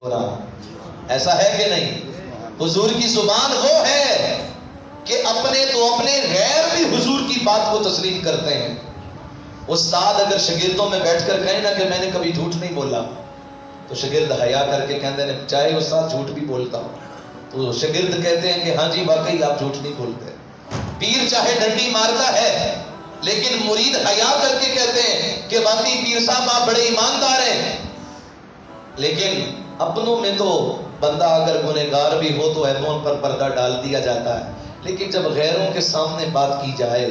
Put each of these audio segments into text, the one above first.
ایسا ہے کہ نہیں؟ حضور کی زبان وہ ہے کہ اپنے تو اپنے غیر بھی حضور کی بات کو تسلیم کرتے ہیں۔ استاد اگر شاگردوں میں بیٹھ کر کہیں نا کہ میں نے کبھی جھوٹ نہیں بولا تو شاگرد حیا کر کے کہتے ہیں چاہے استاد جھوٹ بھی بولتا ہو تو شاگرد کہتے ہیں کہ ہاں جی واقعی آپ جھوٹ نہیں بولتے۔ پیر چاہے ڈنڈی مارتا ہے لیکن مرید حیا کر کے کہتے ہیں کہ واقعی پیر صاحب آپ بڑے ایماندار ہیں۔ لیکن اپنوں میں تو بندہ اگر گنہگار بھی ہو تو ایبوں پر پردہ ڈال دیا جاتا ہے، لیکن جب غیروں کے سامنے بات کی جائے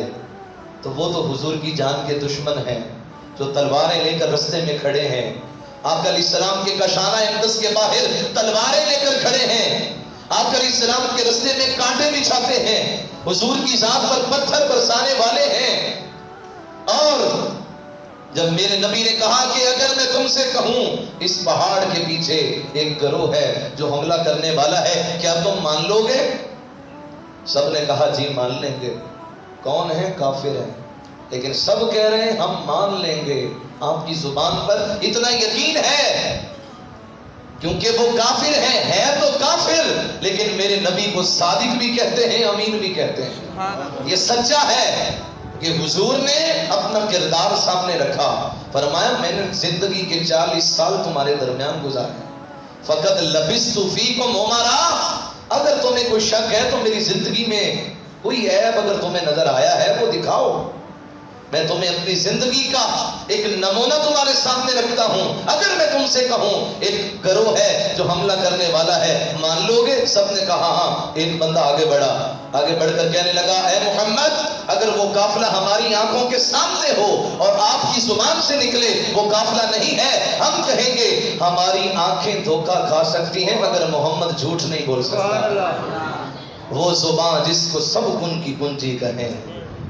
تو وہ تو حضور کی جان کے دشمن ہیں جو تلواریں لے کر رستے میں کھڑے ہیں۔ آقا علیہ السلام کے کاشانہ اقدس کے باہر تلواریں لے کر کھڑے ہیں، آقا علیہ السلام کے رستے میں کانٹے بچھاتے ہیں، حضور کی ذات پر پتھر برسانے والے ہیں۔ اور جب میرے نبی نے کہا کہ اگر میں تم سے کہوں اس پہاڑ کے پیچھے ایک گروہ ہے جو حملہ کرنے والا ہے، کیا تم مان لو گے؟ سب نے کہا جی مان لیں گے۔ کون ہے؟ کافر ہیں، لیکن سب کہہ رہے ہیں ہم مان لیں گے۔ آپ کی زبان پر اتنا یقین ہے کیونکہ وہ کافر ہیں، ہے تو کافر لیکن میرے نبی کو صادق بھی کہتے ہیں، امین بھی کہتے ہیں۔ یہ سچا ہے کہ حضور نے اپنا کردار سامنے رکھا، فرمایا میں نے زندگی کے 40 سال تمہارے درمیان گزارے، فقط لبثت فیکم عمرا، اگر تمہیں کوئی شک ہے تو میری زندگی میں کوئی عیب اگر تمہیں نظر آیا ہے وہ دکھاؤ، میں تمہیں اپنی زندگی کا ایک نمونہ تمہارے سامنے رکھتا ہوں۔ اگر میں تم سے کہوں ایک گروہ ہے جو حملہ کرنے والا ہے، مان لو گے؟ سب نے کہا ہاں۔ ایک بندہ آگے بڑھا، آگے بڑھ کر کہنے لگا اے محمد اگر وہ قافلہ ہماری آنکھوں کے سامنے ہو اور آپ کی زبان سے نکلے وہ قافلہ نہیں ہے، ہم کہیں گے ہماری آنکھیں دھوکہ کھا سکتی ہیں مگر محمد جھوٹ نہیں بول سکتا۔ وہ زبان جس کو سب گن کی گنجی کہیں،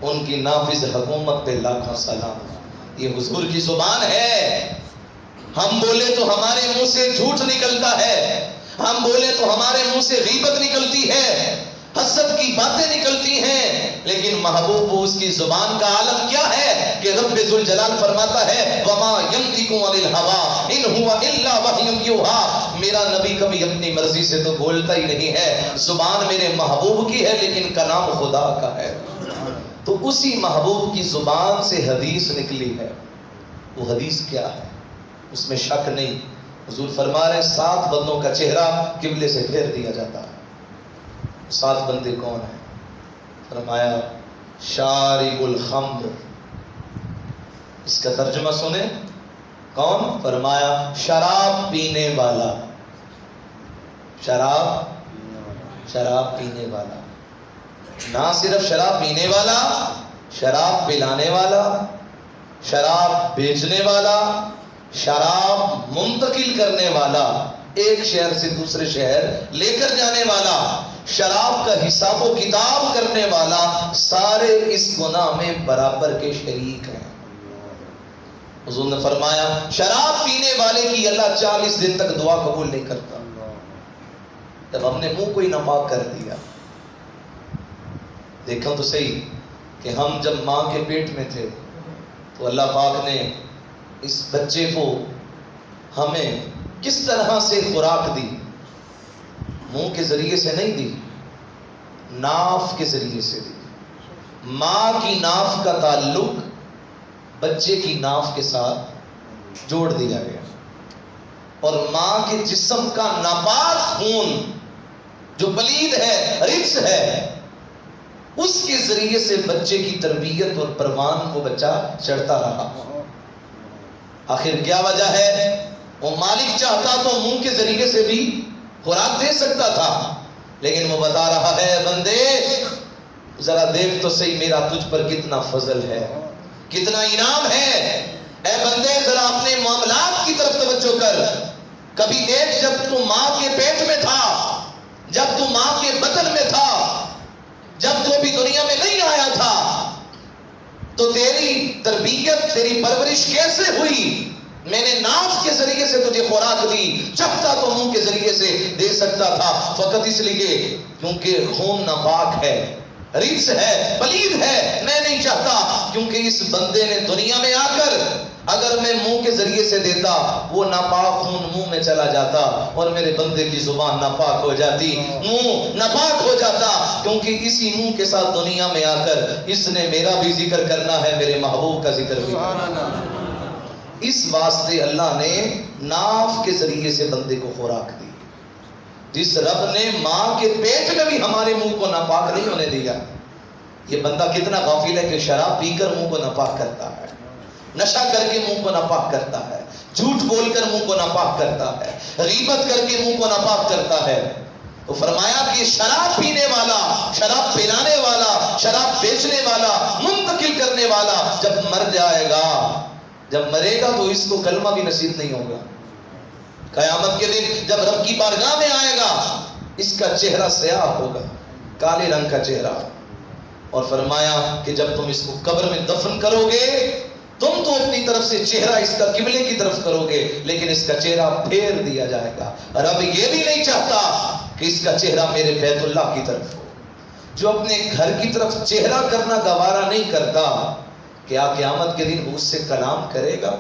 ان کی نافذ حکومت پہ لاکھوں سلام۔ یہ حضور کی زبان ہے۔ ہم بولے تو ہمارے منہ سے جھوٹ نکلتا ہے، ہم بولے تو ہمارے منہ سے غیبت نکلتی ہے، حسد کی باتیں نکلتی ہیں، لیکن محبوب اس کی زبان کا عالم کیا ہے کہ رب ذوالجلال فرماتا ہے وما ينطق عن الهوى ان هو الا وحی یوحی، میرا نبی کبھی اپنی مرضی سے تو بولتا ہی نہیں ہے، زبان میرے محبوب کی ہے لیکن کلام خدا کا ہے۔ تو اسی محبوب کی زبان سے حدیث نکلی ہے، وہ حدیث کیا ہے اس میں شک نہیں۔ حضور فرما رہے 7 بندوں کا چہرہ قبلے سے پھیر دیا جاتا ہے۔ 7 بندے کون ہیں؟ فرمایا شارب الخمر، اس کا ترجمہ سنیں کون؟ فرمایا شراب پینے والا، شراب پینے والا، نہ صرف شراب پینے والا، شراب پلانے والا، شراب بیچنے والا، شراب منتقل کرنے والا، ایک شہر سے دوسرے شہر لے کر جانے والا، شراب کا حساب و کتاب کرنے والا، سارے اس گناہ میں برابر کے شریک ہیں۔ حضور نے فرمایا شراب پینے والے کی اللہ 40 دن تک دعا قبول نہیں کرتا۔ جب ہم نے منہ کو ہی ناپاک کر دیا، دیکھا تو صحیح کہ ہم جب ماں کے پیٹ میں تھے تو اللہ پاک نے اس بچے کو ہمیں کس طرح سے خوراک دی، منہ کے ذریعے سے نہیں دی، ناف کے ذریعے سے دی۔ ماں کی ناف کا تعلق بچے کی ناف کے ساتھ جوڑ دیا گیا، اور ماں کے جسم کا ناپاک خون جو پلید ہے، رجس ہے، اس کے ذریعے سے بچے کی تربیت اور پروان کو بچہ چڑھتا رہا۔ آخر کیا وجہ ہے؟ وہ مالک چاہتا تو منہ کے ذریعے سے بھی خوراک دے سکتا تھا، لیکن وہ بتا رہا ہے بندے ذرا دیکھ تو صحیح میرا تجھ پر کتنا فضل ہے، کتنا انعام ہے، اے بندے ذرا اپنے معاملات کی طرف توجہ کر، کبھی دیکھ جب تو ماں کے پیٹ میں تھا، جب تو ماں کے بطن میں تھا، جب تو بھی دنیا میں نہیں آیا تھا تو تیری تربیت تیری پرورش کیسے ہوئی؟ میں نے ناف کے ذریعے سے تجھے خوراک دی، چاہتا تو منہ کے ذریعے سے دے سکتا تھا، فقط اس لیے کیونکہ خون ناپاک ہے، رجس ہے، پلید ہے، میں نہیں چاہتا، کیونکہ اس بندے نے دنیا میں آ کر اگر میں منہ کے ذریعے سے دیتا وہ ناپاک خون منہ میں چلا جاتا اور میرے بندے کی زبان ناپاک ہو جاتی، منہ ناپاک ہو جاتا، کیونکہ اسی منہ کے ساتھ دنیا میں آ کر اس نے میرا بھی ذکر کرنا ہے، میرے محبوب کا ذکر بھی کرنا ہے۔ اس واسطے اللہ نے ناف کے ذریعے سے بندے کو خوراک دی۔ جس رب نے ماں کے پیٹ میں بھی ہمارے منہ کو ناپاک نہیں ہونے دیا، یہ بندہ کتنا غافل ہے کہ شراب پی کر منہ کو ناپاک کرتا ہے، نشہ کر کے منہ کو ناپاک کرتا ہے، جھوٹ بول کر منہ کو ناپاک کرتا ہے، غیبت کر کے منہ کو ناپاک کرتا ہے۔ تو فرمایا کہ شراب پینے والا، شراب پلانے والا، شراب بیچنے والا، منتقل کرنے والا جب مر جائے گا، جب مرے گا تو اس کو کلمہ بھی نصیب نہیں ہوگا۔ قیامت کے دن جب رب کی بارگاہ میں آئے گا، اس کا چہرہ سیاہ ہوگا، کالے رنگ کا چہرہ، اور فرمایا کہ جب تم اس کو قبر میں دفن کرو گے، تم تو اپنی طرف سے چہرہ اس کا قبلے کی طرف کرو گے، لیکن اس کا چہرہ پھیر دیا جائے گا۔ رب یہ بھی نہیں چاہتا کہ اس کا چہرہ میرے بیت اللہ کی طرف ہو۔ جو اپنے گھر کی طرف چہرہ کرنا گوارا نہیں کرتا، کیا قیامت کے دن وہ اس سے کلام کرے گا؟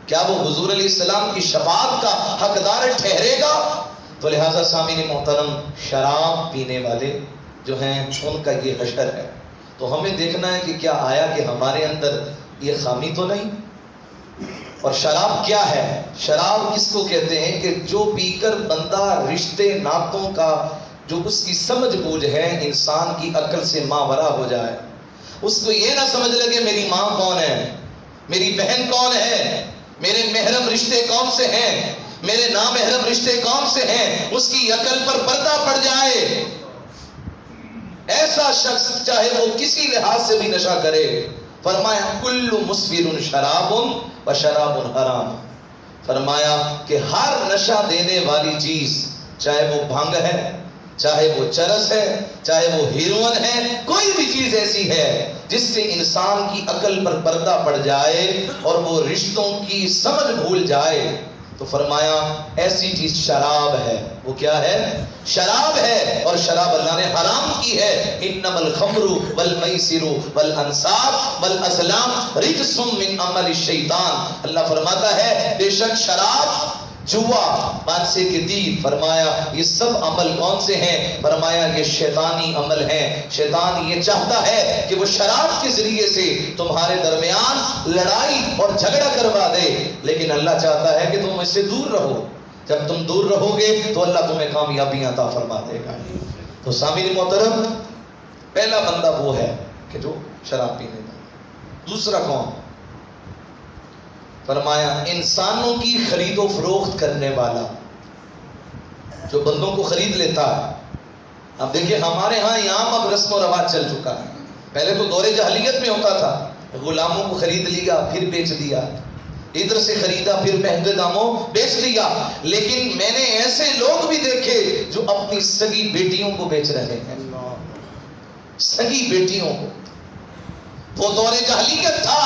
کیا وہ حضور علیہ السلام کی شفاعت کا حقدار ٹھہرے گا؟ تو لہٰذا سامعین محترم، شراب پینے والے جو ہیں ان کا یہ حشر ہے۔ تو ہمیں دیکھنا ہے کہ کیا آیا کہ ہمارے اندر یہ خامی تو نہیں۔ اور شراب کیا ہے؟ شراب کس کو کہتے ہیں کہ جو پی کر بندہ رشتے ناتوں کا جو اس کی سمجھ بوجھ ہے انسان کی عقل سے ماورا ہو جائے، اس کو یہ نہ سمجھ لگے میری ماں کون ہے، میری بہن کون ہے، میرے محرم رشتے کون سے ہیں، میرے نامحرم رشتے کون سے ہیں، اس کی عقل پر پردہ پڑ جائے۔ ایسا شخص چاہے وہ کسی لحاظ سے بھی نشہ کرے، فرمایا کل مسفر شراب و شراب حرام، فرمایا کہ ہر نشہ دینے والی چیز، چاہے وہ بھنگ ہے، چاہے وہ چرس ہے، چاہے وہ ہیروئن ہے، کوئی بھی چیز ایسی ہے جس سے انسان کی عقل پر پردہ پڑ جائے اور وہ رشتوں کی سمجھ بھول جائے، تو فرمایا ایسی چیز شراب ہے۔ وہ کیا ہے؟ شراب ہے، اور شراب اللہ نے حرام کی ہے۔ انما الخمر والمیسر والانصاب والازلام رجس من عمل الشیطان، اللہ فرماتا ہے بے شک شراب، جوا، پانسے کے تیر، فرمایا یہ سب عمل کون سے ہیں؟ فرمایا یہ شیطانی عمل ہیں۔ شیطان یہ چاہتا ہے کہ وہ شراب کے ذریعے سے تمہارے درمیان لڑائی اور جھگڑا کروا دے، لیکن اللہ چاہتا ہے کہ تم اس سے دور رہو۔ جب تم دور رہو گے تو اللہ تمہیں کامیابی عطا فرما دے گا۔ تو سامعین محترم، پہلا بندہ وہ ہے کہ جو شراب پینے والا۔ دوسرا کون؟ فرمایا انسانوں کی خرید و فروخت کرنے والا، جو بندوں کو خرید لیتا ہے۔ اب دیکھیں ہمارے ہاں یہاں اب رسم و رواج چل چکا ہے، پہلے تو دور جاہلیت میں ہوتا تھا، غلاموں کو خرید لیا پھر بیچ دیا، ادھر سے خریدا پھر مہنگے داموں بیچ دیا۔ لیکن میں نے ایسے لوگ بھی دیکھے جو اپنی سگی بیٹیوں کو بیچ رہے ہیں، سگی بیٹیوں کو۔ وہ دور جاہلیت تھا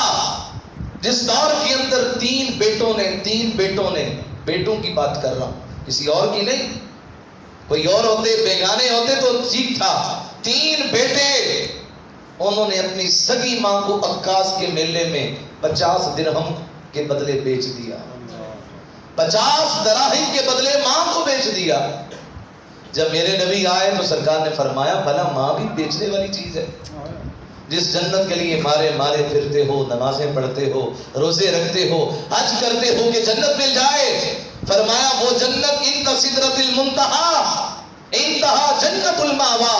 جس دور کے اندر تین بیٹوں نے، بیٹوں کی بات کر رہا ہوں، کسی اور کی نہیں، کوئی اور ہوتے بیگانے ہوتے تو ٹھیک تھا، تین بیٹے انہوں نے اپنی سگی ماں کو عکاس کے میلے میں 50 درہم کے بدلے بیچ دیا، 50 دراہم کے بدلے ماں کو بیچ دیا۔ جب میرے نبی آئے تو سرکار نے فرمایا بھلا ماں بھی بیچنے والی چیز ہے؟ جس جنت کے لیے مارے پھرتے ہو، نمازیں پڑھتے ہو، روزے رکھتے ہو، حج کرتے ہو کہ جنت مل جائے، فرمایا وہ جنت انت سدرۃ المنتہا، انتہا جنت الماوا،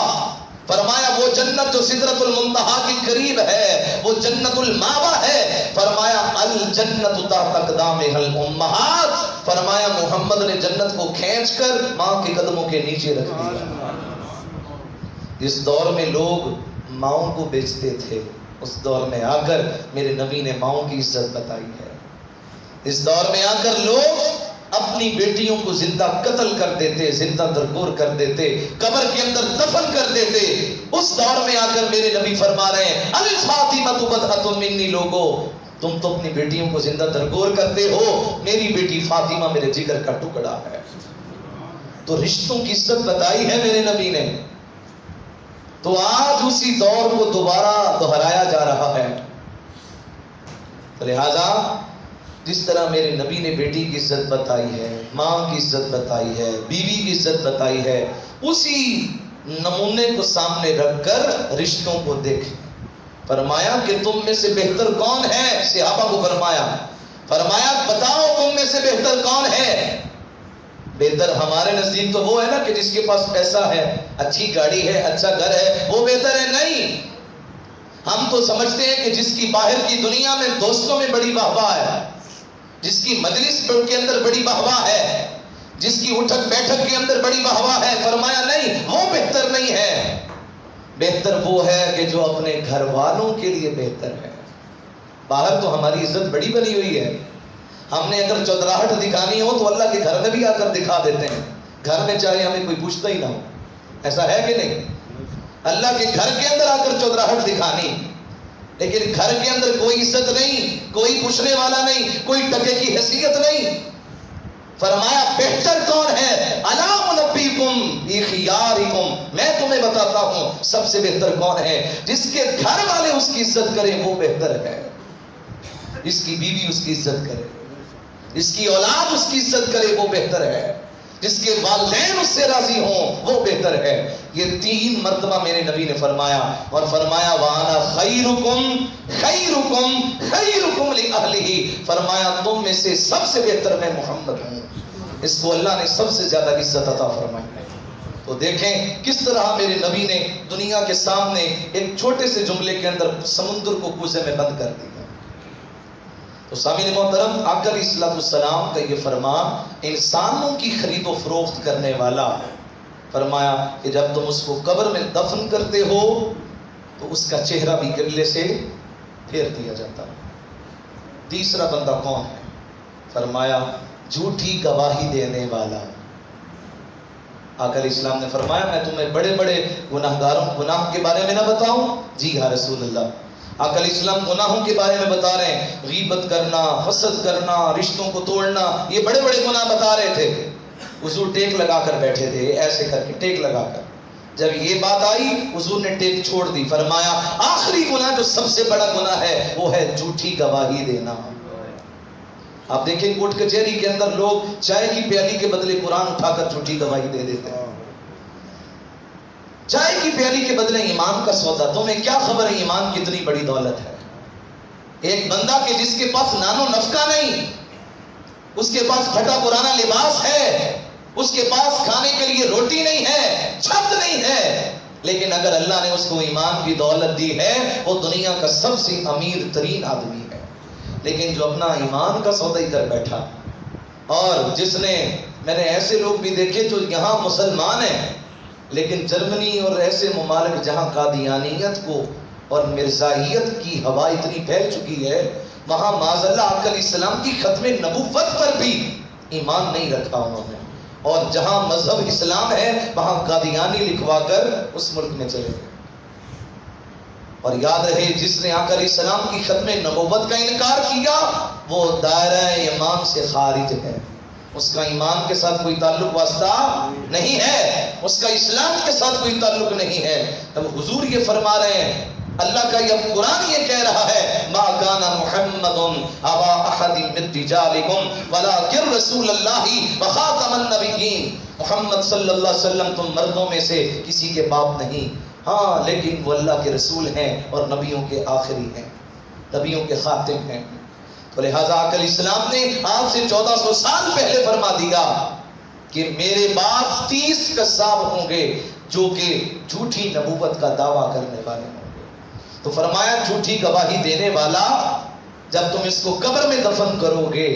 فرمایا وہ جنت جو سدرۃ المنتہا کے قریب ہے وہ جنت الماوا ہے۔ فرمایا الجنت تحت اقدامها الامہات، فرمایا محمد نے جنت کو کھینچ کر ماں کے قدموں کے نیچے رکھ دیا۔ اس دور میں لوگ ماؤں کو بیچتے تھے، اس دور میں آ کر میرے نبی نے ماؤں کی عزت بتائی ہے۔ اس دور میں آ کر لوگ اپنی بیٹیوں کو زندہ قتل کر دیتے، زندہ درگور کر دیتے، قبر کے اندر دفن کر دیتے۔ اس دور میں آ کر میرے نبی فرما رہے ہیں الفاطمہ بدعۃ منی، لوگوں تم تو اپنی بیٹیوں کو زندہ درگور کرتے ہو، میری بیٹی فاطمہ میرے جگر کا ٹکڑا ہے۔ تو رشتوں کی عزت بتائی ہے میرے نبی نے۔ تو آج اسی دور کو دوبارہ دہرایا جا رہا ہے۔ لہذا جس طرح میرے نبی نے بیٹی کی عزت بتائی ہے، ماں کی عزت بتائی ہے، بیوی کی عزت بتائی ہے، اسی نمونے کو سامنے رکھ کر رشتوں کو دیکھیں۔ فرمایا کہ تم میں سے بہتر کون ہے؟ صحابہ کو فرمایا بتاؤ تم میں سے بہتر کون ہے؟ بہتر ہمارے نزدیک تو وہ ہے نا کہ جس کے پاس پیسہ ہے، اچھی گاڑی ہے، اچھا گھر ہے، وہ بہتر ہے؟ نہیں، ہم تو سمجھتے ہیں کہ جس کی باہر کی دنیا میں دوستوں میں بڑی واہ ہے، جس کی مجلس کے اندر بڑی واہ ہے، جس کی اٹھک بیٹھک کے اندر بڑی واہ ہے، فرمایا نہیں، وہ بہتر نہیں ہے، بہتر وہ ہے کہ جو اپنے گھر والوں کے لیے بہتر ہے۔ باہر تو ہماری عزت بڑی بنی ہوئی ہے، ہم نے اگر چودراہٹ دکھانی ہو تو اللہ کے گھر میں بھی آ کر دکھا دیتے ہیں، گھر میں چاہے ہمیں کوئی پوچھتا ہی نہ ہو، ایسا ہے کہ نہیں؟ اللہ کے گھر کے اندر آ کر چودراہٹ دکھانی، لیکن گھر کے اندر کوئی عزت نہیں، کوئی پوچھنے والا نہیں، کوئی ٹکے کی حیثیت نہیں۔ فرمایا بہتر کون ہے؟ الا انبئکم بخیارکم، میں تمہیں بتاتا ہوں سب سے بہتر کون ہے؟ جس کے گھر والے اس کی عزت کریں وہ بہتر ہے، جس کی بیوی اس کی عزت کرے، جس کی اولاد اس کی عزت کرے وہ بہتر ہے، جس کے والدین اس سے راضی ہوں وہ بہتر ہے۔ یہ 3 مرتبہ میرے نبی نے فرمایا، اور فرمایا وَأَنَا خَيْرُكُمْ خَيْرُكُمْ خَيْرُكُمْ لِأَهْلِهِ، فرمایا تم میں سے سب سے بہتر میں محمد ہوں۔ اس کو اللہ نے سب سے زیادہ عزت عطا فرمائی ہے۔ تو دیکھیں کس طرح میرے نبی نے دنیا کے سامنے ایک چھوٹے سے جملے کے اندر سمندر کو کوزے میں بند کر دیا۔ تو سامعین محترم، آقا علیہ السلام کا یہ فرمان انسانوں کی خرید و فروخت کرنے والا، فرمایا کہ جب تم اس کو قبر میں دفن کرتے ہو تو اس کا چہرہ بھی قبلے سے پھیر دیا جاتا ہے۔ تیسرا بندہ کون ہے؟ فرمایا جھوٹی گواہی دینے والا۔ آقا علیہ السلام نے فرمایا میں تمہیں بڑے بڑے گناہ کے بارے میں نہ بتاؤں؟ جی ہاں رسول اللہ۔ آقا علیہ السلام گناہوں کے بارے میں بتا رہے ہیں، غیبت کرنا، حسد کرنا، رشتوں کو توڑنا، یہ بڑے بڑے گناہ بتا رہے تھے۔ حضور ٹیک لگا کر بیٹھے تھے، ایسے کر کے ٹیک لگا کر، جب یہ بات آئی حضور نے ٹیک چھوڑ دی، فرمایا آخری گناہ جو سب سے بڑا گناہ ہے وہ ہے جھوٹی گواہی دینا۔ آپ دیکھیں کوٹ کچہری کے اندر لوگ چائے کی پیالی کے بدلے قرآن اٹھا کر جھوٹی گواہی دے دیتے ہیں، چائے کی پیالی کے بدلے ایمان کا سودا۔ تمہیں کیا خبر ہے ایمان کتنی بڑی دولت ہے؟ ایک بندہ کہ جس کے پاس نانو نفقہ نہیں، اس کے پاس پھٹا پرانا لباس ہے، اس کے پاس کھانے کے لیے روٹی نہیں ہے، چھت نہیں ہے، لیکن اگر اللہ نے اس کو ایمان کی دولت دی ہے وہ دنیا کا سب سے امیر ترین آدمی ہے۔ لیکن جو اپنا ایمان کا سودا ہی کر بیٹھا، اور جس نے، میں نے ایسے لوگ بھی دیکھے جو یہاں مسلمان ہیں لیکن جرمنی اور ایسے ممالک جہاں قادیانیت کو اور مرزائیت کی ہوا اتنی پھیل چکی ہے، وہاں معاذ اللہ آقا علیہ السلام کی ختم نبوت پر بھی ایمان نہیں رکھا انہوں نے، اور جہاں مذہب اسلام ہے وہاں قادیانی لکھوا کر اس ملک میں چلے گئے۔ اور یاد رہے جس نے آقا علیہ السلام کی ختم نبوت کا انکار کیا وہ دائرہ ایمان سے خارج ہے، اس کا ایمان کے ساتھ کوئی تعلق واسطہ نہیں ہے، اس کا اسلام کے ساتھ کوئی تعلق نہیں ہے۔ تب حضور یہ فرما رہے ہیں، اللہ کا یہ قرآن یہ کہہ رہا ہے ما کان محمد ابا احد من رجالکم ولکن رسول اللہ وخاتم النبیین، محمد صلی اللہ علیہ وسلم تم مردوں میں سے کسی کے باپ نہیں، ہاں لیکن وہ اللہ کے رسول ہیں اور نبیوں کے آخری ہیں، نبیوں کے خاتم ہیں۔ تو لہٰذا آقا علیہ السلام نے آپ سے 1400 سال پہلے فرما دیا کہ میرے بعد 30 کذاب ہوں گے جو کہ جھوٹی نبوت کا دعویٰ کرنے والے ہوں گے۔ تو فرمایا جھوٹی گواہی دینے والا جب تم اس کو قبر میں دفن کرو گے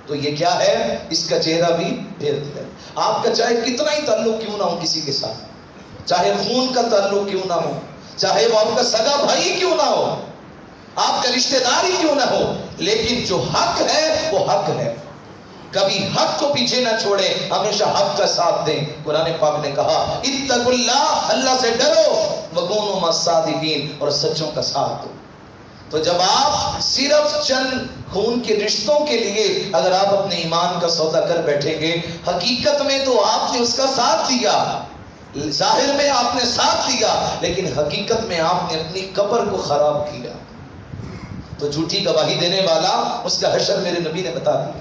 تو یہ کیا ہے؟ اس کا چہرہ بھی پھیر دیا۔ آپ کا چاہے کتنا ہی تعلق کیوں نہ ہو کسی کے ساتھ، چاہے خون کا تعلق کیوں نہ ہو، چاہے وہ آپ کا سگا بھائی کیوں نہ ہو، آپ کا رشتہ داری کیوں نہ ہو، لیکن جو حق ہے وہ حق ہے، کبھی حق کو پیچھے نہ چھوڑے، ہمیشہ حق کا ساتھ دیں۔ قرآن پاک نے کہا اتقوا اللہ، اللہ سے ڈرو، وکونوا مع الصادقین، اور سچوں کا ساتھ دو۔ تو جب آپ صرف چند خون کے رشتوں کے لیے اگر آپ اپنے ایمان کا سودا کر بیٹھیں گے، حقیقت میں تو آپ نے اس کا ساتھ دیا، ظاہر میں آپ نے ساتھ دیا، لیکن حقیقت میں آپ نے اپنی قبر کو خراب کیا۔ تو جھوٹی گواہی دینے والا اس کا حشر میرے نبی نے بتا دیا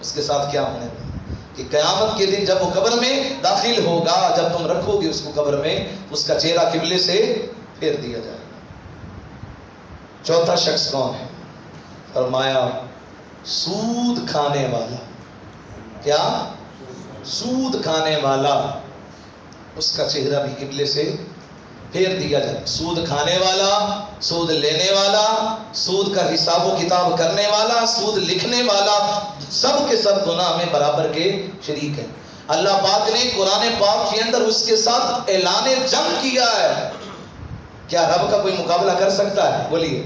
اس کے ساتھ کیا ہونے والا کہ قیامت کے دن جب وہ قبر میں داخل ہوگا، جب تم رکھو گے اس کو قبر میں، اس کا چہرہ قبلے سے پھیر دیا جائے گا۔ چوتھا شخص کون ہے؟ فرمایا سود کھانے والا۔ کیا؟ سود کھانے والا، اس کا چہرہ بھی قبلے سے پھیر دیا جائے۔ سود کھانے والا، سود لینے والا، سود کا حساب و کتاب کرنے والا، سود لکھنے والا، سب کے سب گناہ میں برابر کے شریک ہیں۔ اللہ پاک نے قرآن پاک کے اندر اس کے ساتھ اعلان جنگ کیا ہے۔ کیا رب کا کوئی مقابلہ کر سکتا ہے؟ بولیے،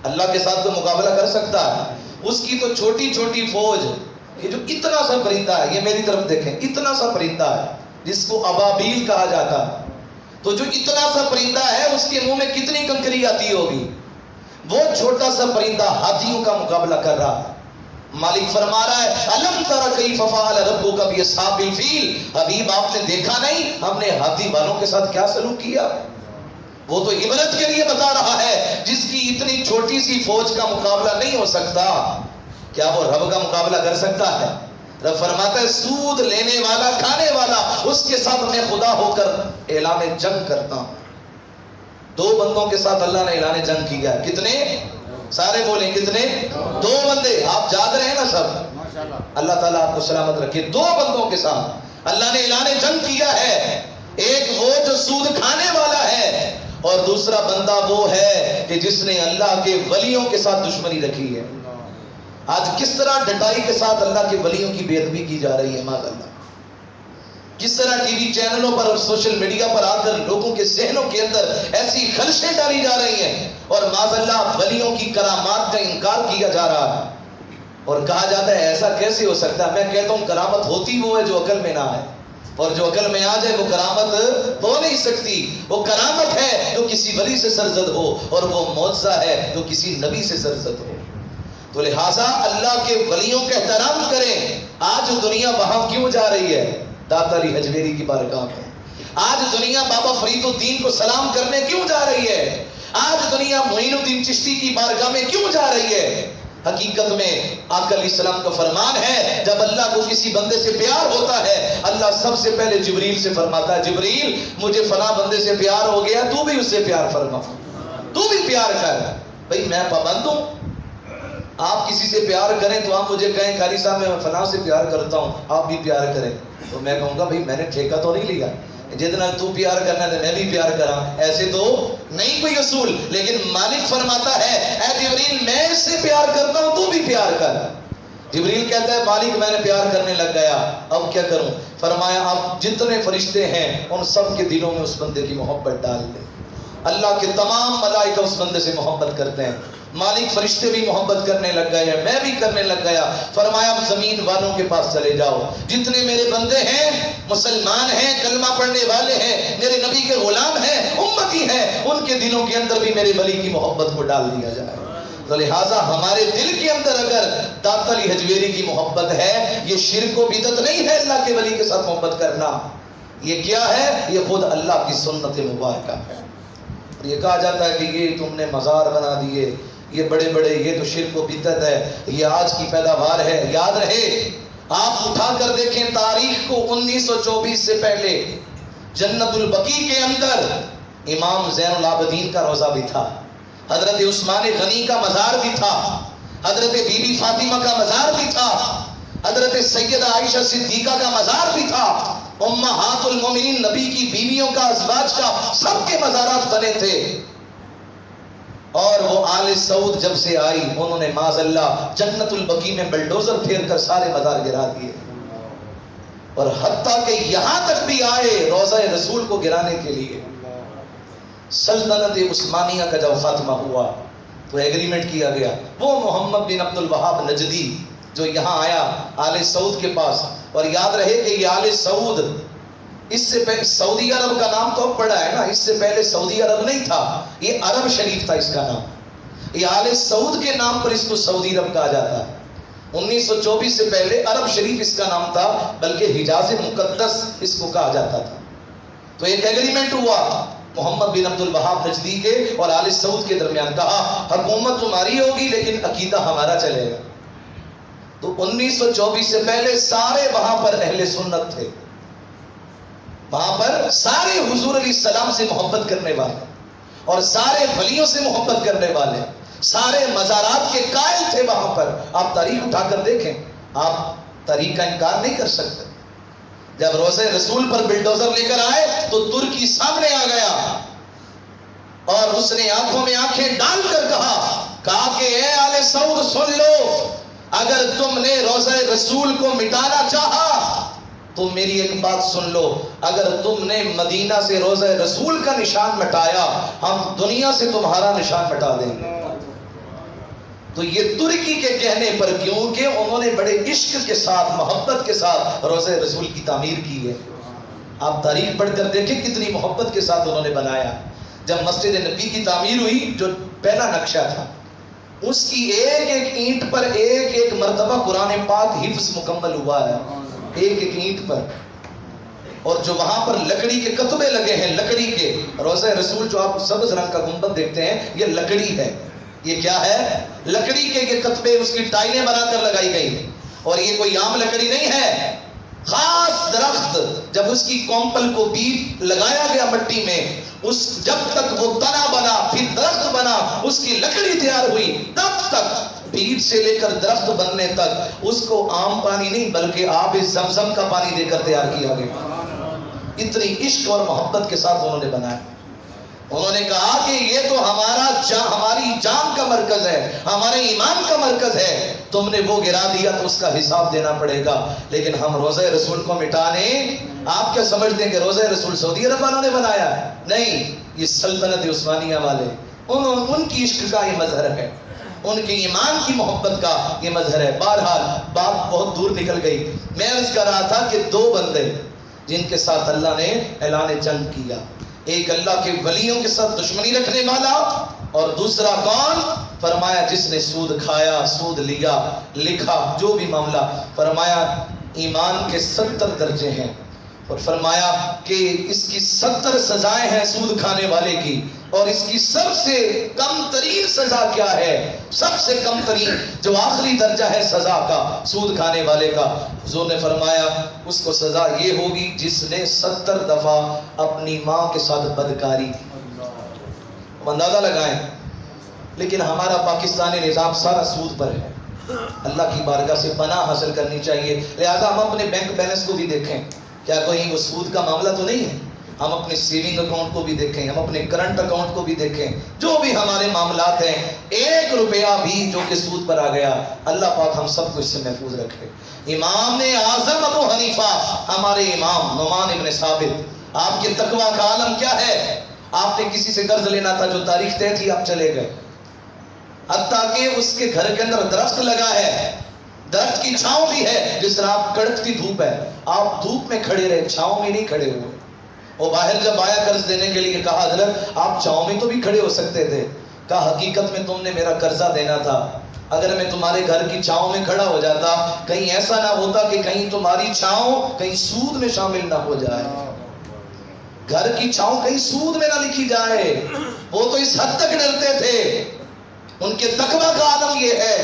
اللہ کے ساتھ کوئی مقابلہ کر سکتا ہے؟ اس کی تو چھوٹی چھوٹی فوج، یہ جو اتنا سا پرندہ ہے، یہ میری طرف دیکھیں، اتنا سا پرندہ ہے جس کو ابابیل کہا جاتا ہے، تو جو اتنا سا پرندہ ہے اس کے منہ میں کتنی کنکری آتی ہوگی؟ وہ چھوٹا سا پرندہ ہاتھیوں کا مقابلہ کر رہا ہے۔ مالک فرما رہا ہے الم تر کیف فعل ربک باصحاب الفیل، حبیب آپ نے دیکھا نہیں ہم نے ہاتھی والوں کے ساتھ کیا سلوک کیا؟ وہ تو عبرت کے لیے بتا رہا ہے، جس کی اتنی چھوٹی سی فوج کا مقابلہ نہیں ہو سکتا، کیا وہ رب کا مقابلہ کر سکتا ہے؟ رب فرماتا ہے سود لینے والا، کھانے والا، اس کے ساتھ میں خدا ہو کر اعلان جنگ کرتا ہوں۔ دو بندوں کے ساتھ اللہ نے اعلان جنگ کیا ہے۔ کتنے؟ سارے بولیں کتنے؟ دو بندے۔ آپ یاد رہے نا سب؟ اللہ تعالیٰ آپ کو سلامت رکھے۔ دو بندوں کے ساتھ اللہ نے اعلان جنگ کیا ہے، ایک وہ جو سود کھانے والا ہے، اور دوسرا بندہ وہ ہے کہ جس نے اللہ کے ولیوں کے ساتھ دشمنی رکھی ہے۔ آج کس طرح ڈٹائی کے ساتھ اللہ کے ولیوں کی بے ادبی کی جا رہی ہے، معاذ اللہ۔ کس طرح ٹی وی چینلوں پر اور سوشل میڈیا پر آ کر لوگوں کے ذہنوں کے اندر ایسی خلشیں ڈالی جا رہی ہیں، اور معاذ اللہ ولیوں کی کرامات کا انکار کیا جا رہا ہے، اور کہا جاتا ہے ایسا کیسے ہو سکتا ہے؟ میں کہتا ہوں کرامت ہوتی وہ ہے جو عقل میں نہ آئے، اور جو عقل میں آ جائے وہ کرامت ہو نہیں سکتی۔ وہ کرامت ہے جو کسی ولی سے سرزد ہو، اور وہ معجزہ ہے جو کسی نبی سے سرزد ہو۔ تو لہٰذا اللہ کے ولیوں کا احترام کریں۔ آج دنیا وہاں کیوں جا رہی ہے؟ داتا علی حجویری کی بارگاہ میں۔ آج دنیا بابا فرید الدین کو سلام کرنے کیوں جا رہی ہے؟ آج دنیا معین الدین چشتی کی بارگاہ میں کیوں جا رہی ہے؟ حقیقت میں آقا علیہ السلام کا فرمان ہے، جب اللہ کو کسی بندے سے پیار ہوتا ہے، اللہ سب سے پہلے جبریل سے فرماتا ہے جبریل مجھے فلاں بندے سے پیار ہو گیا، تو بھی اس سے پیار فرما، تو بھی پیار کر۔ بھئی میں پابند ہوں، آپ کسی سے پیار کریں تو آپ مجھے کہیں قاری صاحب میں فلاں سے پیار کرتا ہوں، آپ بھی پیار کریں، تو میں کہوں گا بھئی میں نے ٹھیکہ تو نہیں لیا، جتنا تو پیار کرنا ہے میں بھی پیار کراں، ایسے تو نہیں کوئی اصول۔ لیکن مالک فرماتا ہے اے جبریل میں اس سے پیار کرتا ہوں، تو بھی پیار کر۔ جبریل کہتا ہے مالک میں نے پیار کرنے لگ گیا، اب کیا کروں؟ فرمایا آپ جتنے فرشتے ہیں ان سب کے دلوں میں اس بندے کی محبت ڈال دیں۔ اللہ کے تمام ملائکہ اس بندے سے محبت کرتے ہیں، مالک فرشتے بھی محبت کرنے لگ گئے ہیں، میں بھی کرنے لگ گیا۔ فرمایا زمین والوں کے پاس چلے جاؤ، جتنے میرے بندے ہیں، مسلمان ہیں، کلمہ پڑھنے والے ہیں، میرے نبی کے غلام ہیں، امتی ہیں، ان کے دلوں کے اندر بھی میرے ولی کی محبت کو ڈال دیا جائے۔ تو لہٰذا ہمارے دل کے اندر اگر داتا علی حجویری کی محبت ہے، یہ شرک و بدعت نہیں ہے اللہ کے ولی کے ساتھ محبت کرنا، یہ کیا ہے؟ یہ خود اللہ کی سنت مبارکہ ہے۔ یہ کہا جاتا ہے کہ یہ تم نے مزار بنا دیے، یہ بڑے بڑے، یہ تو شرک و بدعت ہے، یہ آج کی پیداوار ہے۔ یاد رہے، آپ اٹھا کر دیکھیں تاریخ کو، 1924 سے پہلے جنت البقیع کے اندر امام زین العابدین کا روضہ بھی تھا، حضرت عثمان غنی کا مزار بھی تھا، حضرت بی بی فاطمہ کا مزار بھی تھا، حضرت سیدہ عائشہ صدیقہ کا مزار بھی تھا، امہات المومنین نبی کی بیویوں کا، ازواج کا، سب کے مزارات بنے تھے۔ اور وہ آل سعود جب سے آئی، انہوں نے معاذ اللہ جنت البقیع میں بلڈوزر پھیر کر سارے مزار گرا دیے، اور حتیٰ کہ یہاں تک بھی آئے روضہ رسول کو گرانے کے لیے۔ سلطنت عثمانیہ کا جب خاتمہ ہوا تو ایگریمنٹ کیا گیا، وہ محمد بن عبد الوہاب نجدی جو یہاں آیا آل سعود کے پاس، اور یاد رہے کہ یہ آل سعود، اس سے پہلے سعودی عرب کا نام تو اب پڑا ہے نا، اس سے پہلے سعودی عرب نہیں تھا، یہ عرب شریف تھا اس کا نام، یہ آل سعود کے نام پر اس کو سعودی عرب کہا جاتا ہے۔ 1924 سے پہلے عرب شریف اس کا نام تھا، بلکہ حجاز مقدس اس کو کہا جاتا تھا۔ تو ایک ایگریمنٹ ہوا محمد بن عبد الوہاب نجدی کے اور آل سعود کے درمیان، کہا حکومت تمہاری ہوگی لیکن عقیدہ ہمارا چلے گا۔ تو 1924 سے پہلے سارے وہاں پر اہل سنت تھے، وہاں پر سارے حضور علیہ السلام سے محبت کرنے والے اور سارے ولیوں سے محبت کرنے والے، سارے مزارات کے قائل تھے وہاں پر۔ آپ تاریخ اٹھا کر دیکھیں، آپ تاریخ کا انکار نہیں کر سکتے۔ جب روضہ رسول پر بلڈوزر لے کر آئے تو ترکی سامنے آ گیا اور اس نے آنکھوں میں آنکھیں ڈال کر کہا کہ اے آل سعود سن لو، اگر تم نے روضہ رسول کو مٹانا چاہا تو میری ایک بات سن لو، اگر تم نے مدینہ سے روضہ رسول کا نشان مٹایا ہم دنیا سے تمہارا نشان مٹا دیں گے۔ تو یہ ترکی کے کہنے پر، کیونکہ انہوں نے بڑے عشق کے ساتھ محبت کے ساتھ روضہ رسول کی تعمیر کی ہے۔ آپ تاریخ پڑھ کر دیکھیں کتنی محبت کے ساتھ انہوں نے بنایا۔ جب مسجد نبی کی تعمیر ہوئی، جو پہلا نقشہ تھا، اس کی ایک ایک اینٹ پر ایک ایک مرتبہ قرآن پاک حفظ مکمل ہوا ہے، ایک ایک اینٹ پر۔ اور جو وہاں پر لکڑی کے کتبے لگے ہیں، لکڑی کے روضہ رسول جو آپ سبز رنگ کا گنبد دیکھتے ہیں، یہ لکڑی ہے۔ یہ کیا ہے؟ لکڑی کے یہ کتبے، اس کی ٹائلیں بنا کر لگائی گئی، اور یہ کوئی عام لکڑی نہیں ہے، خاص درخت جب اس کی کومپل کو بیج لگایا گیا مٹی میں، اس جب تک وہ تنا بنا پھر درخت بنا، اس کی لکڑی تیار ہوئی، تب تک بیج سے لے کر درخت بننے تک اس کو عام پانی نہیں بلکہ آب زمزم کا پانی دے کر تیار کیا گیا۔ اتنی عشق اور محبت کے ساتھ انہوں نے بنایا۔ انہوں نے کہا کہ یہ تو ہماری جان کا مرکز ہے، ہمارے ایمان کا مرکز ہے، تم نے وہ گرا دیا تو اس کا حساب دینا پڑے گا، لیکن ہم روضہ رسول کو مٹانے، آپ کیا سمجھتے ہیں کہ روضہ رسول سعودی عرب والوں نے بنایا ہے؟ نہیں، یہ سلطنت عثمانیہ والے، ان کی عشق کا یہ مظہر ہے، ان کے ایمان کی محبت کا یہ مظہر ہے۔ بہرحال بات بہت دور نکل گئی۔ میں عرض کر رہا تھا کہ دو بندے جن کے ساتھ اللہ نے اعلان جنگ کیا، ایک اللہ کے ولیوں کے ساتھ دشمنی رکھنے والا، اور دوسرا کون؟ فرمایا جس نے سود کھایا، سود لیا، لکھا، جو بھی معاملہ، فرمایا ایمان کے 70 درجے ہیں، اور فرمایا کہ اس کی 70 سزائیں ہیں سود کھانے والے کی، اور اس کی سب سے کم ترین سزا کیا ہے؟ سب سے کم ترین جو آخری درجہ ہے سزا کا سود کھانے والے کا، حضور نے فرمایا اس کو سزا یہ ہوگی جس نے 70 دفعہ اپنی ماں کے ساتھ بدکاری کی۔ اندازہ لگائیں، لیکن ہمارا پاکستانی نظام سارا سود پر ہے۔ اللہ کی بارگاہ سے پناہ حاصل کرنی چاہیے، لہذا ہم اپنے بینک بیلنس کو بھی دیکھیں، کیا کوئی وہ سود کا معاملہ تو نہیں ہے؟ ہم اپنے سیونگ اکاؤنٹ کو بھی دیکھیں، ہم اپنے کرنٹ اکاؤنٹ کو بھی دیکھیں، جو بھی ہمارے معاملات ہیں، 1 روپیہ بھی جو کہ سود پر آ گیا، اللہ پاک ہم سب کو اس سے محفوظ رکھے۔ امام اعظم ابو حنیفہ، ہمارے امام نعمان ابن ثابت، آپ کے تقویٰ کا عالم کیا ہے؟ آپ نے کسی سے قرض لینا تھا، جو تاریخ طے تھی آپ چلے گئے، حتیٰ کہ اس کے گھر کے اندر درخت لگا ہے، درخت کی چھاؤں بھی ہے، جس طرح آپ کڑکتی دھوپ ہے، آپ دھوپ میں کھڑے رہے، چھاؤں میں نہیں کھڑے ہوئے۔ وہ باہر جب آیا قرض دینے کے لیے، کہا حضرت آپ چھاؤں میں تو بھی کھڑے ہو سکتے تھے۔ کہا حقیقت میں تم نے میرا قرضہ دینا تھا، اگر میں تمہارے گھر کی چھاؤں میں کھڑا ہو جاتا، کہیں ایسا نہ ہوتا کہ کہیں تمہاری چھاؤں کہیں سود میں شامل نہ ہو جائے، گھر کی چھاؤں کہیں سود میں نہ لکھی جائے۔ وہ تو اس حد تک ڈرتے تھے، ان کے تقویٰ کا عالم یہ ہے۔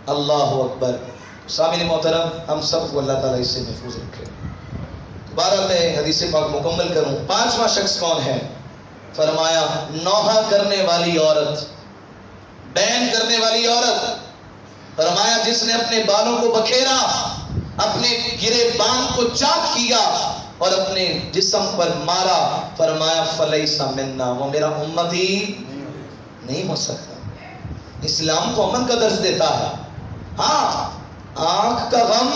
اللہ اکبر۔ سامعین محترم، ہم سب کو اللہ تعالیٰ اس سے محفوظ رکھے۔ بارہ میں حدیث پاک مکمل کروں۔ 5واں شخص کون ہے؟ فرمایا نوحہ کرنے والی عورت، بین کرنے والی عورت۔ فرمایا جس نے اپنے بالوں کو بکھیرا، اپنے گرے بان کو چاک کیا اور اپنے جسم پر مارا، فرمایا فلیس منا، وہ میرا امتی نہیں ہو سکتا۔ اسلام کو امن کا درس دیتا ہے۔ ہاں، آنکھ کا غم،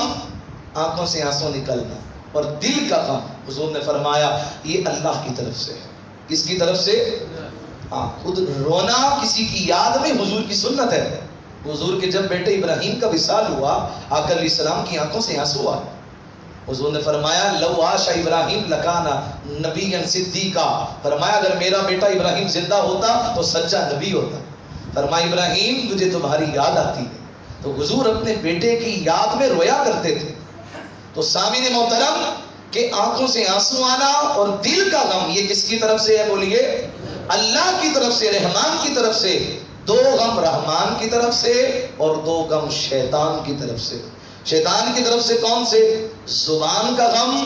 آنکھوں سے آنسو نکلنا، اور دل کا غم، حضور نے فرمایا یہ اللہ کی طرف سے ہے۔ کس کی طرف سے؟ ہاں، خود رونا کسی کی یاد میں حضور کی سنت ہے۔ حضور کے جب بیٹے ابراہیم کا وصال ہوا، آقا علیہ السلام کی آنکھوں سے آنسو آئے۔ حضور نے فرمایا لو عاش ابراہیم لکانا نبیا صدیقا، فرمایا اگر میرا بیٹا ابراہیم زندہ ہوتا تو سچا نبی ہوتا۔ فرمایا ابراہیم تجھے تمہاری یاد آتی ہے۔ تو حضور اپنے بیٹے کی یاد میں رویا کرتے تھے۔ تو سامعین محترم، کہ آنکھوں سے آنسو آنا اور دل کا غم، یہ کس کی طرف سے ہے بولیے؟ اللہ کی طرف سے، رحمان کی طرف سے۔ دو غم رحمان کی طرف سے اور دو غم شیطان کی طرف سے۔ شیطان کی طرف سے کون سے؟ زبان کا غم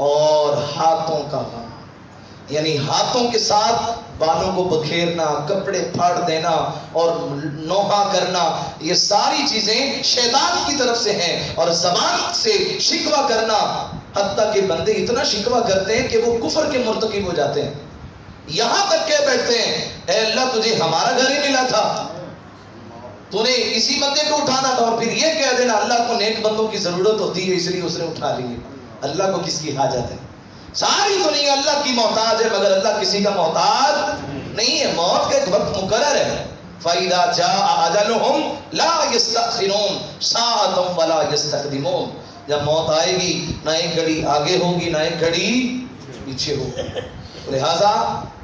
اور ہاتھوں کا غم، یعنی ہاتھوں کے ساتھ بالوں کو بکھیرنا، کپڑے پھاڑ دینا اور نوحہ کرنا، یہ ساری چیزیں شیطان کی طرف سے ہیں۔ اور زبان سے شکوہ کرنا، حتیٰ کہ بندے اتنا شکوہ کرتے ہیں کہ وہ کفر کے مرتکب ہو جاتے ہیں، یہاں تک کہہ بیٹھتے ہیں اے اللہ تجھے ہمارا گھر ہی ملا تھا، تو نے اسی بندے کو اٹھانا تھا، اور پھر یہ کہہ دینا اللہ کو نیک بندوں کی ضرورت ہوتی ہے اس لیے اس نے اٹھا لی ہے۔ اللہ کو کس کی حاجت ہے؟ ساری دنیا اللہ کی محتاج ہے، مگر اللہ کسی کا محتاج نہیں ہے۔ موت کا ایک وقت مقرر ہے۔ فَإِذَا جَاءَ أَجَلُهُمْ لَا يَسْتَأْخِرُونَ سَاعَةً وَلَا يَسْتَقْدِمُونَ، جب موت آئے گی نہ ایک گھڑی آگے ہوگی نہ ایک گھڑی پیچھے ہوگی۔ لہذا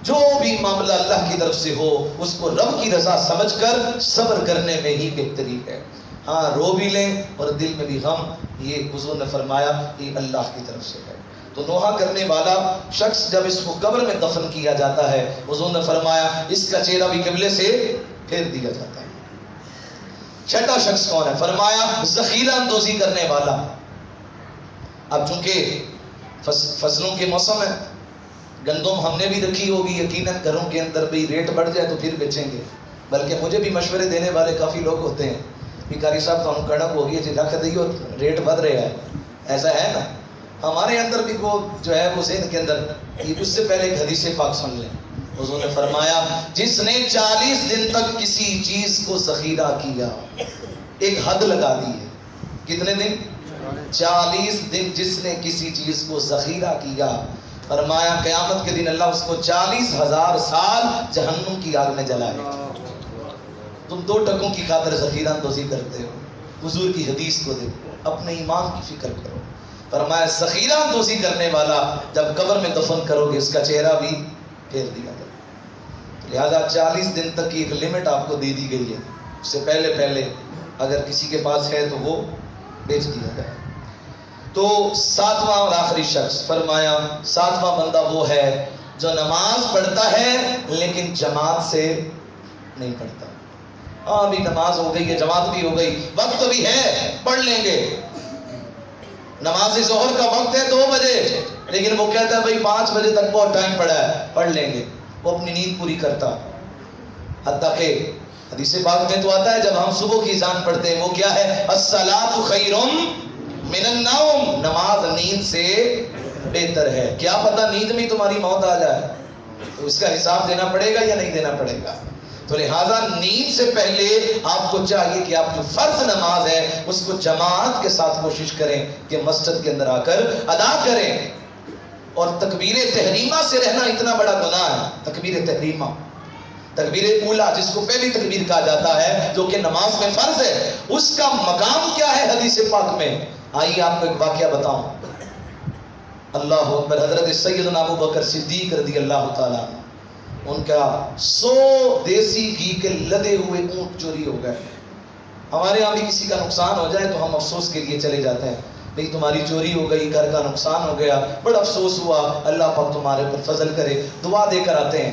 جو بھی معاملہ اللہ کی طرف سے ہو اس کو رب کی رضا سمجھ کر صبر کرنے میں ہی بہتری ہے۔ ہاں رو بھی لیں اور دل میں بھی غم، یہ حضور نے فرمایا یہ اللہ کی طرف سے ہے۔ تو نوحہ کرنے والا شخص جب اس کو قبر میں دفن کیا جاتا ہے، حضور نے فرمایا اس کا چہرہ بھی قبلے سے پھیر دیا جاتا ہے۔ چھٹا شخص کون ہے؟ فرمایا ذخیرہ اندوزی کرنے والا۔ اب چونکہ فصلوں کے موسم ہے، گندم ہم نے بھی رکھی ہوگی، یقیناً گھروں کے اندر بھی ریٹ بڑھ جائے تو پھر بیچیں گے، بلکہ مجھے بھی مشورے دینے والے کافی لوگ ہوتے ہیں کہ قاری صاحب تو ہم کڑک ہوگی جی رکھ دئیے ریٹ بڑھ رہا ہے، ایسا ہے نا؟ ہمارے اندر بھی وہ جو ہے وہ ذہن کے اندر، اس سے پہلے ایک حدیث پاک سن لیں۔ حضور نے فرمایا جس نے 40 دن تک کسی چیز کو ذخیرہ کیا، ایک حد لگا دی ہے، کتنے دن؟ 40 دن جس نے کسی چیز کو ذخیرہ کیا، فرمایا قیامت کے دن اللہ اس کو 40,000 سال جہنم کی آگ میں جلائے گا۔ تم 2 ٹکوں کی خاطر ذخیرہ اندوزی کرتے ہو، حضور کی حدیث کو دیکھو، اپنے ایمان کی فکر کرو۔ فرمایا ذخیرہ اندوزی کرنے والا جب قبر میں دفن کرو گے اس کا چہرہ بھی پھیر دیا جائے۔ لہذا 40 دن تک کی ایک لمٹ آپ کو دے دی گئی ہے، اس سے پہلے اگر کسی کے پاس ہے تو وہ بیچ دیا جائے۔ تو 7واں اور آخری شخص، فرمایا 7واں بندہ وہ ہے جو نماز پڑھتا ہے لیکن جماعت سے نہیں پڑھتا۔ ہاں بھی نماز ہو گئی ہے، جماعت بھی ہو گئی، وقت بھی ہے، پڑھ لیں گے، نماز ظہر کا وقت ہے 2 بجے، لیکن وہ کہتا ہے بھائی 5 بجے تک بہت ٹائم پڑا ہے، پڑھ لیں گے، وہ اپنی نیند پوری کرتا۔ حتیٰ کہ حدیث پاک میں تو آتا ہے جب ہم صبح کی اذان پڑھتے ہیں وہ کیا ہے؟ الصلاۃ خیر من النوم، نماز نیند سے بہتر ہے۔ کیا پتہ نیند میں تمہاری موت آ جائے، تو اس کا حساب دینا پڑے گا یا نہیں دینا پڑے گا؟ تو لہٰذا نیند سے پہلے آپ کو چاہیے کہ آپ جو فرض نماز ہے اس کو جماعت کے ساتھ کوشش کریں کہ مسجد کے اندر آ کر ادا کریں۔ اور تکبیر تحریمہ سے رہنا اتنا بڑا گناہ ہے۔ تکبیر تحریمہ، تکبیر اولا جس کو پہلی تکبیر کہا جاتا ہے جو کہ نماز میں فرض ہے، اس کا مقام کیا ہے حدیث پاک میں؟ آئیے آپ کو ایک واقعہ بتاؤں۔ اللہ اکبر، حضرت سیدنا ابو بکر صدیق رضی اللہ تعالیٰ، ان کا 100 دیسی گھی کے لدے ہوئے اونٹ چوری ہو گئے۔ ہمارے یہاں بھی کسی کا نقصان ہو جائے تو ہم افسوس کے لیے چلے جاتے ہیں، بھئی تمہاری چوری ہو گئی، گھر کا نقصان ہو گیا، بڑا افسوس ہوا، اللہ پاک تمہارے پر فضل کرے، دعا دے کر آتے ہیں۔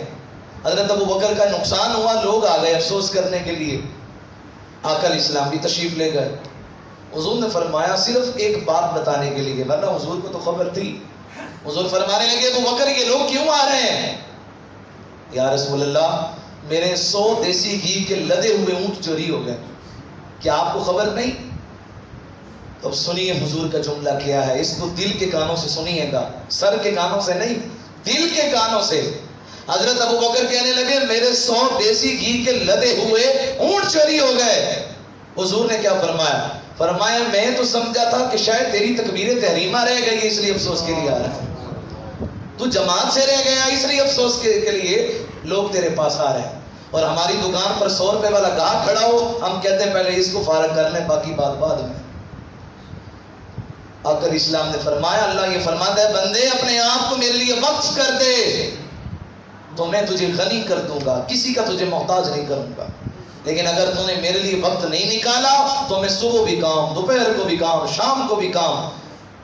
حضرت ابو بکر کا نقصان ہوا، لوگ آ گئے افسوس کرنے کے لیے، آقا علیہ السلام بھی تشریف لے گئے۔ حضور نے فرمایا صرف ایک بات بتانے کے لیے، ورنہ حضور کو تو خبر تھی۔ حضور فرمانے لگے ابو بکر یہ لوگ کیوں آ رہے ہیں؟ یا رسول اللہ میرے 100 دیسی گھی کے لدے ہوئے اونٹ چوری ہو گئے، کیا آپ کو خبر نہیں؟ تو اب سنیے حضور کا جملہ کیا ہے، اس کو دل کے کانوں سے سنیے گا، سر کے کانوں سے نہیں، دل کے کانوں سے۔ حضرت ابو بکر کہنے لگے میرے 100 دیسی گھی کے لدے ہوئے اونٹ چوری ہو گئے۔ حضور نے کیا فرمایا؟ فرمایا میں تو سمجھا تھا کہ شاید تیری تکبیر تحریمہ رہ گئی اس لیے افسوس کے لیے آ رہا ہے، تو جماعت سے رہ گیا اس لیے افسوس کے لیے لوگ تیرے پاس آ رہے ہیں۔ اور ہماری دکان پر 100 روپے والا گاہک کھڑا ہو، ہم کہتے ہیں پہلے اس کو فارغ کر لیں باقی بات بعد میں۔ آقا اسلام نے فرمایا، اللہ یہ فرماتا ہے بندے اپنے آپ کو میرے لیے وقف کر دے تو میں تجھے غنی کر دوں گا، کسی کا تجھے محتاج نہیں کروں گا۔ لیکن اگر تو نے میرے لیے وقت نہیں نکالا تو میں صبح بھی کام، دوپہر کو بھی کام، شام کو بھی کام،